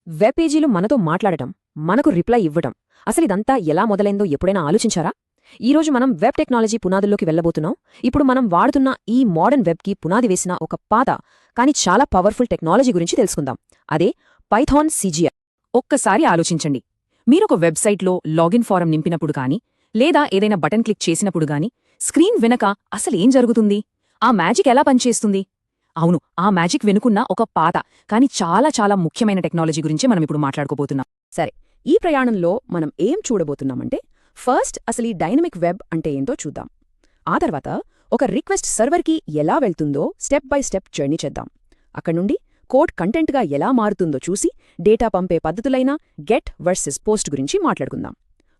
Web పేజీలు మనతో మాట్లాడటం, మనకు రిప్లై ఇవ్వటం, అసలిదంతా ఎలా మొదలైందో ఎప్పుడైనా ఆలోచించారా? ఈరోజు మనం వెబ్ టెక్నాలజీ పునాదుల్లోకి వెళ్లబోతున్నాం. ఇప్పుడు మనం వాడుతున్న ఈ మోడర్న్ వెబ్కి పునాది వేసిన ఒక పాత కానీ చాలా పవర్ఫుల్ టెక్నాలజీ గురించి తెలుసుకుందాం. అదే పైథాన్ సిజిఐ. ఒక్కసారి ఆలోచించండి. మీరొక వెబ్సైట్లో లాగిన్ ఫారం నింపినప్పుడు గాని, లేదా ఏదైనా బటన్ క్లిక్ చేసినప్పుడు గాని, స్క్రీన్ వెనక అసలేం జరుగుతుంది? ఆ మ్యాజిక్ ఎలా పనిచేస్తుంది? అవును, ఆ మ్యాజిక్ వెనుకున్న ఒక పాత కానీ చాలా చాలా ముఖ్యమైన టెక్నాలజీ గురించి మనం ఇప్పుడు మాట్లాడుకోబోతున్నాం. సరే, ఈ ప్రయాణంలో మనం ఏం చూడబోతున్నామంటే, ఫస్ట్ అసలు ఈ డైనమిక్ వెబ్ అంటే ఏంటో చూద్దాం. ఆ తర్వాత ఒక రిక్వెస్ట్ సర్వర్కి ఎలా వెళ్తుందో స్టెప్ బై స్టెప్ జర్నీ చేద్దాం. అక్కడ్నుండి కోడ్ కంటెంట్గా ఎలా మారుతుందో చూసి డేటా పంపే పద్ధతులైన గెట్ వర్సెస్ పోస్ట్ గురించి మాట్లాడుకుందాం.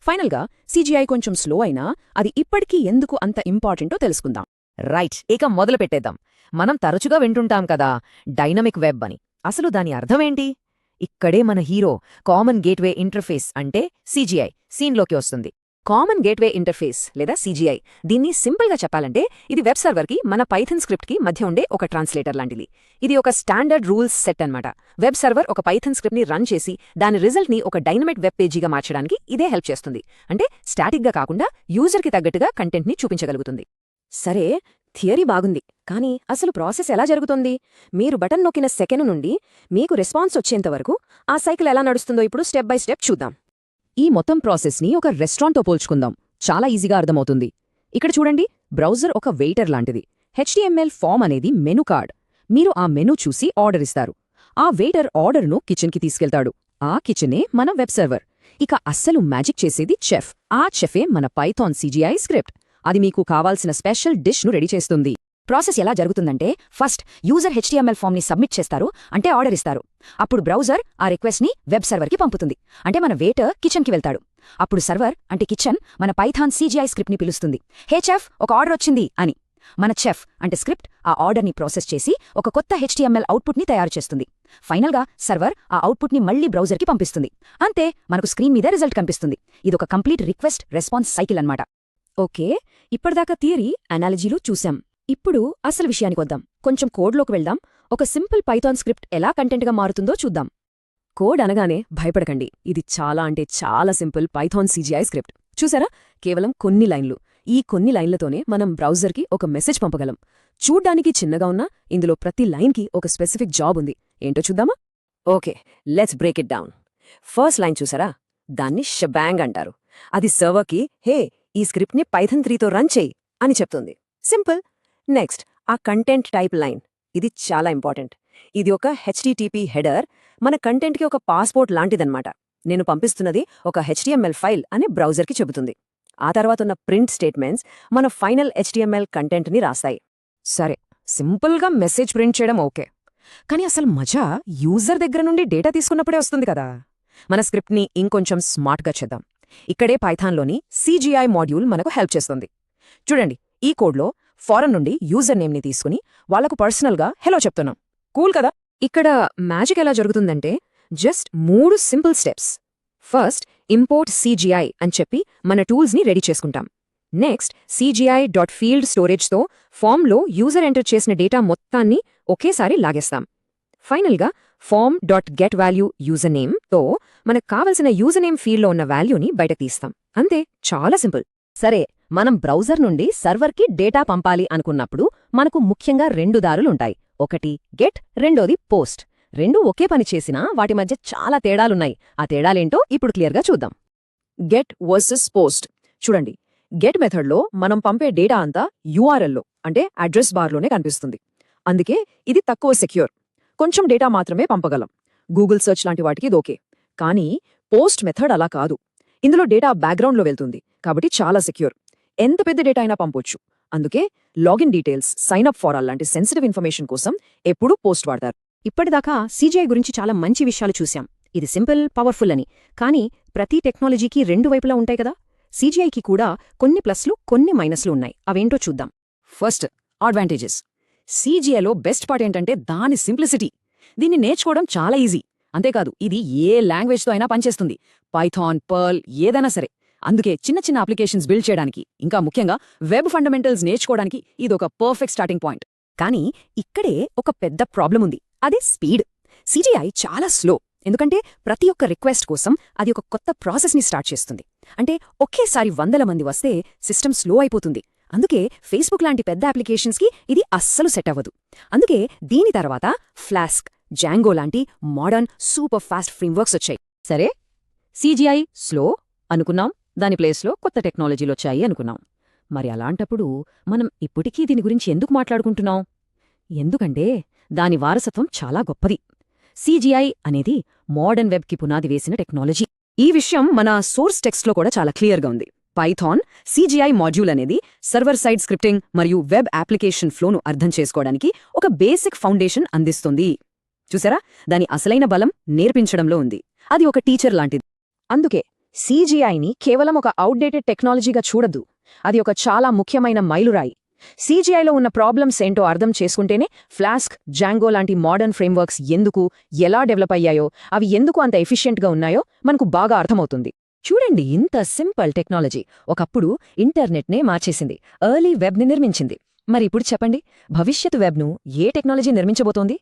ఫైనల్గా సిజిఐ కొంచెం స్లో అయినా అది ఇప్పటికీ ఎందుకు అంత ఇంపార్టెంటో తెలుసుకుందాం. రైట్, ఇక మొదలు పెట్టేద్దాం. మనం తరచుగా వింటుంటాం కదా డైనమిక్ వెబ్ అని. అసలు దాని అర్థమేంటి? ఇక్కడే మన హీరో కామన్ గేట్వే ఇంటర్ఫేస్ అంటే సిజిఐ సీన్లోకి వస్తుంది. కామన్ గేట్వే ఇంటర్ఫేస్ లేదా సిజిఐ, దీన్ని సింపుల్గా చెప్పాలంటే ఇది వెబ్ సర్వర్కి మన పైథాన్ స్క్రిప్ట్కి మధ్య ఉండే ఒక ట్రాన్స్లేటర్ లాంటిది. ఇది ఒక స్టాండర్డ్ రూల్స్ సెట్ అన్నమాట. వెబ్ సర్వర్ ఒక పైథాన్ స్క్రిప్ట్ని రన్ చేసి దాని రిజల్ట్ని ఒక డైనమిక్ వెబ్ పేజీగా మార్చడానికి ఇదే హెల్ప్ చేస్తుంది. అంటే స్టాటిక్గా కాకుండా యూజర్కి తగ్గట్టుగా కంటెంట్ని చూపించగలుగుతుంది. సరే, థియరీ బాగుంది, కానీ అసలు ప్రాసెస్ ఎలా జరుగుతుంది? మీరు బటన్ నొక్కిన సెకెను నుండి మీకు రెస్పాన్స్ వచ్చేంతవరకు ఆ సైకిల్ ఎలా నడుస్తుందో ఇప్పుడు స్టెప్ బై స్టెప్ చూద్దాం. ఈ మొత్తం ప్రాసెస్ని ఒక రెస్టారెంట్తో పోల్చుకుందాం. చాలా ఈజీగా అర్థమవుతుంది. ఇక్కడ చూడండి, బ్రౌజర్ ఒక వెయిటర్ లాంటిది. HTML ఫామ్ అనేది మెనూ కార్డ్. మీరు ఆ మెనూ చూసి ఆర్డర్ ఇస్తారు. ఆ వెయిటర్ ఆర్డర్ను కిచెన్కి తీసుకెళ్తాడు. ఆ కిచెనే మన వెబ్ సర్వర్. ఇక అస్సలు మ్యాజిక్ చేసేది చెఫ్. ఆ చెఫే మన పైథాన్ సిజిఐ స్క్రిప్ట్. అది మీకు కావాల్సిన స్పెషల్ డిష్ను రెడీ చేస్తుంది. ప్రాసెస్ ఎలా జరుగుతుందంటే, ఫస్ట్ యూజర్ HTML ఫామ్ని సబ్మిట్ చేస్తారు, అంటే ఆర్డర్ ఇస్తారు. అప్పుడు బ్రౌజర్ ఆ రిక్వెస్ట్ని వెబ్ సర్వర్కి పంపుతుంది, అంటే మన వెయిటర్ కిచెన్కి వెళ్తాడు. అప్పుడు సర్వర్ అంటే కిచెన్ మన పైథాన్ సిజిఐ స్క్రిప్ట్ని పిలుస్తుంది. హే చెఫ్, ఒక ఆర్డర్ వచ్చింది అని. మన చెఫ్ అంటే స్క్రిప్ట్ ఆ ఆర్డర్ని ప్రాసెస్ చేసి ఒక కొత్త HTML అవుట్పుట్ని తయారు చేస్తుంది. ఫైనల్గా సర్వర్ ఆ అవుట్పుట్ని మళ్లీ బ్రౌజర్కి పంపిస్తుంది. అంతే, మనకు స్క్రీన్ మీద రిజల్ట్ కనిపిస్తుంది. ఇదొక కంప్లీట్ రిక్వెస్ట్ రెస్పాన్స్ సైకిల్ అన్నమాట. ఓకే, ఇప్పటిదాకా థియరీ, అనాలజీలు చూశాం. ఇప్పుడు అసలు విషయానికొద్దాం. కొంచెం కోడ్లోకి వెళ్దాం. ఒక సింపుల్ పైథాన్ స్క్రిప్ట్ ఎలా కంటెంట్గా మారుతుందో చూద్దాం. కోడ్ అనగానే భయపడకండి, ఇది చాలా అంటే చాలా సింపుల్ పైథాన్ సిజిఐ స్క్రిప్ట్. చూసారా, కేవలం కొన్ని లైన్లు. ఈ కొన్ని లైన్లతోనే మనం బ్రౌజర్కి ఒక మెసేజ్ పంపగలం. చూడ్డానికి చిన్నగా ఉన్నా ఇందులో ప్రతి లైన్కి ఒక స్పెసిఫిక్ జాబ్ ఉంది. ఏంటో చూద్దామా? Okay, let's break it down. First line చూసారా, దాన్ని షబాంగ్ అంటారు. అది సర్వర్కి హే, ఈ స్క్రిప్ట్ని పైథాన్ 3తో రన్ చేయి అని చెప్తుంది. సింపుల్. నెక్స్ట్ ఆ కంటెంట్ టైప్ లైన్. ఇది చాలా ఇంపార్టెంట్. ఇది ఒక HTTP హెడర్, మన కంటెంట్కి ఒక పాస్పోర్ట్ లాంటిదన్నమాట. నేను పంపిస్తున్నది ఒక HTML ఫైల్ అని బ్రౌజర్కి చెబుతుంది. ఆ తర్వాతున్న ప్రింట్ స్టేట్మెంట్స్ మన ఫైనల్ HTML కంటెంట్ని రాస్తాయి. సరే, సింపుల్గా మెసేజ్ ప్రింట్ చేయడం ఓకే, కానీ అసలు మజా యూజర్ దగ్గర నుండి డేటా తీసుకున్నప్పుడే వస్తుంది కదా. మన స్క్రిప్ట్ని ఇంకొంచెం స్మార్ట్గా చేద్దాం. ఇక్కడే పైథాన్లోని సిజిఐ మాడ్యూల్ మనకు హెల్ప్ చేస్తుంది. చూడండి, ఈ కోడ్లో ఫారం నుండి యూజర్ నేమ్ని తీసుకుని వాళ్లకు పర్సనల్గా హెలో చెప్తున్నాం. కూల్ కదా. ఇక్కడ మ్యాజిక్ ఎలా జరుగుతుందంటే, just 3 simple steps. First import CGI అని చెప్పి మన టూల్స్ని రెడీ చేసుకుంటాం. నెక్స్ట్ CGI.field స్టోరేజ్తో ఫామ్లో యూజర్ ఎంటర్ చేసిన డేటా మొత్తాన్ని ఒకేసారి లాగేస్తాం. ఫైనల్గా form.getValue యూజర్నేమ్తో మనకు కావలసిన యూజర్నేమ్ ఫీల్డ్లో ఉన్న వాల్యూని బయట తీస్తాం. అంతే, చాలా సింపుల్. సరే, మనం బ్రౌజర్ నుండి సర్వర్కి డేటా పంపాలి అనుకున్నప్పుడు మనకు ముఖ్యంగా 2 దారులుంటాయి. ఒకటి గెట్, రెండోది పోస్ట్. రెండూ ఒకే పని చేసినా వాటి మధ్య చాలా తేడాలున్నాయి. ఆ తేడాలేంటో ఇప్పుడు క్లియర్గా చూద్దాం. Get versus post. చూడండి, గెట్ మెథడ్లో మనం పంపే డేటా అంతా URLలో అంటే అడ్రస్ బార్లోనే కనిపిస్తుంది. అందుకే ఇది తక్కువ సెక్యూర్. కొంచెం డేటా మాత్రమే పంపగలం. గూగుల్ సెర్చ్ లాంటి వాటికి ఇది ఓకే. కానీ పోస్ట్ మెథడ్ అలా కాదు. ఇందులో డేటా బ్యాక్గ్రౌండ్లో వెళ్తుంది, కాబట్టి చాలా సెక్యూర్. ఎంత పెద్ద డేటా అయినా పంపొచ్చు. అందుకే లాగిన్ డీటెయిల్స్, సైన్అప్ ఫారాల్ లాంటి సెన్సిటివ్ ఇన్ఫర్మేషన్ కోసం ఎప్పుడూ పోస్ట్ వాడతారు. ఇప్పటిదాకా సిజిఐ గురించి చాలా మంచి విషయాలు చూశాం. ఇది సింపుల్, పవర్ఫుల్ అని. కానీ ప్రతి టెక్నాలజీకి 2 వైపులా ఉంటాయి కదా. సిజిఐకి కూడా కొన్ని ప్లస్లు, కొన్ని మైనస్లు ఉన్నాయి. అవేంటో చూద్దాం. First, advantages. సిజిఐలో బెస్ట్ పార్ట్ ఏంటంటే దాని సింప్లిసిటీ. దీన్ని నేర్చుకోవడం చాలా ఈజీ. అంతేకాదు, ఇది ఏ లాంగ్వేజ్తో అయినా పనిచేస్తుంది. పైథాన్, పర్ల్, ఏదైనా సరే. అందుకే చిన్న చిన్న అప్లికేషన్స్ బిల్డ్ చేయడానికి, ఇంకా ముఖ్యంగా వెబ్ ఫండమెంటల్స్ నేర్చుకోవడానికి ఇదొక పర్ఫెక్ట్ స్టార్టింగ్ పాయింట్. కానీ ఇక్కడే ఒక పెద్ద ప్రాబ్లం ఉంది. అదే స్పీడ్. సిజిఐ చాలా స్లో. ఎందుకంటే ప్రతి ఒక్క రిక్వెస్ట్ కోసం అది ఒక కొత్త ప్రాసెస్ని స్టార్ట్ చేస్తుంది. అంటే ఒకేసారి 100 మంది వస్తే సిస్టమ్ స్లో అయిపోతుంది. అందుకే ఫేస్బుక్ లాంటి పెద్ద అప్లికేషన్స్కి ఇది అస్సలు సెట్ అవ్వదు. అందుకే దీని తర్వాత ఫ్లాస్క్, జాంగో లాంటి మోడర్న్ సూపర్ ఫాస్ట్ ఫ్రేమ్వర్క్స్ వచ్చాయి. సరే, CGI స్లో అనుకున్నాం, దాని ప్లేస్లో కొత్త టెక్నాలజీలొచ్చాయి అనుకున్నాం. మరి అలాంటప్పుడు మనం ఇప్పటికీ దీని గురించి ఎందుకు మాట్లాడుకుంటున్నాం? ఎందుకంటే దాని వారసత్వం చాలా గొప్పది. CGI అనేది మోడర్న్ వెబ్కి పునాది వేసిన టెక్నాలజీ. ఈ విషయం మన సోర్స్ టెక్స్ట్లో కూడా చాలా క్లియర్గా ఉంది. పైథాన్ CGI మాడ్యూల్ అనేది సర్వర్ సైడ్ స్క్రిప్టింగ్ మరియు వెబ్ అప్లికేషన్ ఫ్లోను అర్థం చేసుకోవడానికి ఒక బేసిక్ ఫౌండేషన్ అందిస్తుంది. చూసారా, దాని అసలైన బలం నేర్పించడంలో ఉంది. అది ఒక టీచర్ లాంటిది. అందుకే CGIని కేవలం ఒక అవుట్డేటెడ్ టెక్నాలజీగా చూడద్దు. అది ఒక చాలా ముఖ్యమైన మైలురాయి. CGIలో ఉన్న ప్రాబ్లమ్స్ ఏంటో అర్థం చేసుకుంటేనే ఫ్లాస్క్, జాంగో లాంటి మోడర్న్ ఫ్రేమ్వర్క్స్ ఎందుకు, ఎలా డెవలప్ అయ్యాయో, అవి ఎందుకు అంత ఎఫిషియెంట్గా ఉన్నాయో మనకు బాగా అర్థమవుతుంది. చూడండి, ఇంత సింపుల్ టెక్నాలజీ ఒకప్పుడు ఇంటర్నెట్నే మార్చేసింది, ఎర్లీ వెబ్ని నిర్మించింది. మరి ఇప్పుడు చెప్పండి, భవిష్యత్తు వెబ్ను ఏ టెక్నాలజీ నిర్మించబోతోంది?